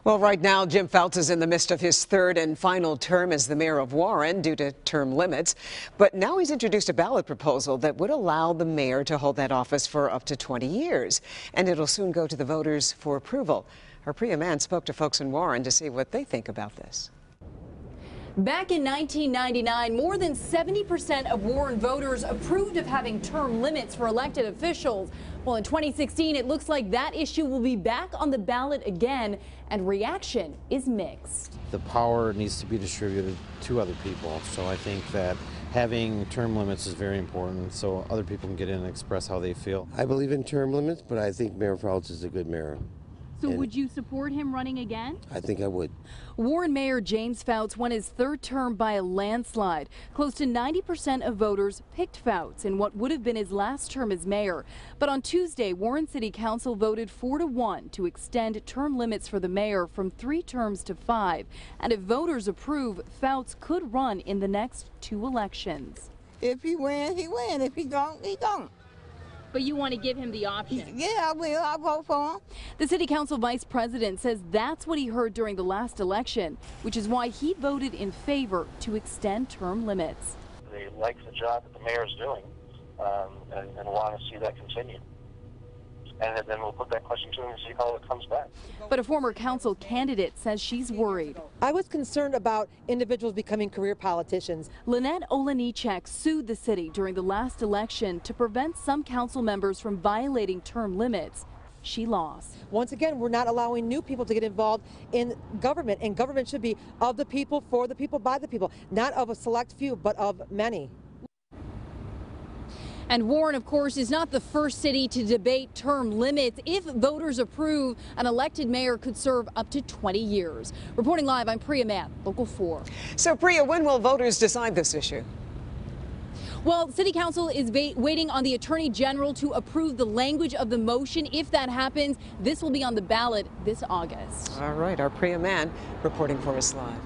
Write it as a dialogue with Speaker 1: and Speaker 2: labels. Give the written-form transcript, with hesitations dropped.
Speaker 1: Well, right now, Jim Fouts is in the midst of his third and final term as the mayor of Warren due to term limits. But now he's introduced a ballot proposal that would allow the mayor to hold that office for up to 20 years. And it'll soon go to the voters for approval. Our Priya Mann spoke to folks in Warren to see what they think about this.
Speaker 2: Back in 1999, more than 70% of Warren voters approved of having term limits for elected officials. Well, in 2016, it looks like that issue will be back on the ballot again, and reaction is mixed.
Speaker 3: The power needs to be distributed to other people, so I think that having term limits is very important so other people can get in and express how they feel.
Speaker 4: I believe in term limits, but I think Mayor Fouts is a good mayor.
Speaker 2: So would you support him running again?
Speaker 4: I think I would.
Speaker 2: Warren Mayor James Fouts won his third term by a landslide. Close to 90% of voters picked Fouts in what would have been his last term as mayor. But on Tuesday, Warren City Council voted 4-1 to extend term limits for the mayor from 3 terms to 5. And if voters approve, Fouts could run in the next 2 elections.
Speaker 5: If he wins, he wins. If he don't, he don't.
Speaker 2: But you want to give him the option?
Speaker 5: Yeah, I will. I'll vote for him.
Speaker 2: The city council vice president says that's what he heard during the last election, which is why he voted in favor to extend term limits.
Speaker 6: They like the job that the mayor's doing and want to see that continue. And then we'll put that question to him and see how it comes back.
Speaker 2: But a former council candidate says she's worried.
Speaker 7: I was concerned about individuals becoming career politicians.
Speaker 2: Lynette Olenichek sued the city during the last election to prevent some council members from violating term limits. She lost.
Speaker 7: Once again, we're not allowing new people to get involved in government, and government should be of the people, for the people, by the people, not of a select few, but of many.
Speaker 2: And Warren, of course, is not the first city to debate term limits. If voters approve, an elected mayor could serve up to 20 years. Reporting live, I'm Priya Mann, Local 4.
Speaker 1: So, Priya, when will voters decide this issue?
Speaker 2: Well, City Council is waiting on the Attorney General to approve the language of the motion. If that happens, this will be on the ballot this August.
Speaker 1: All right, our Priya Mann reporting for us live.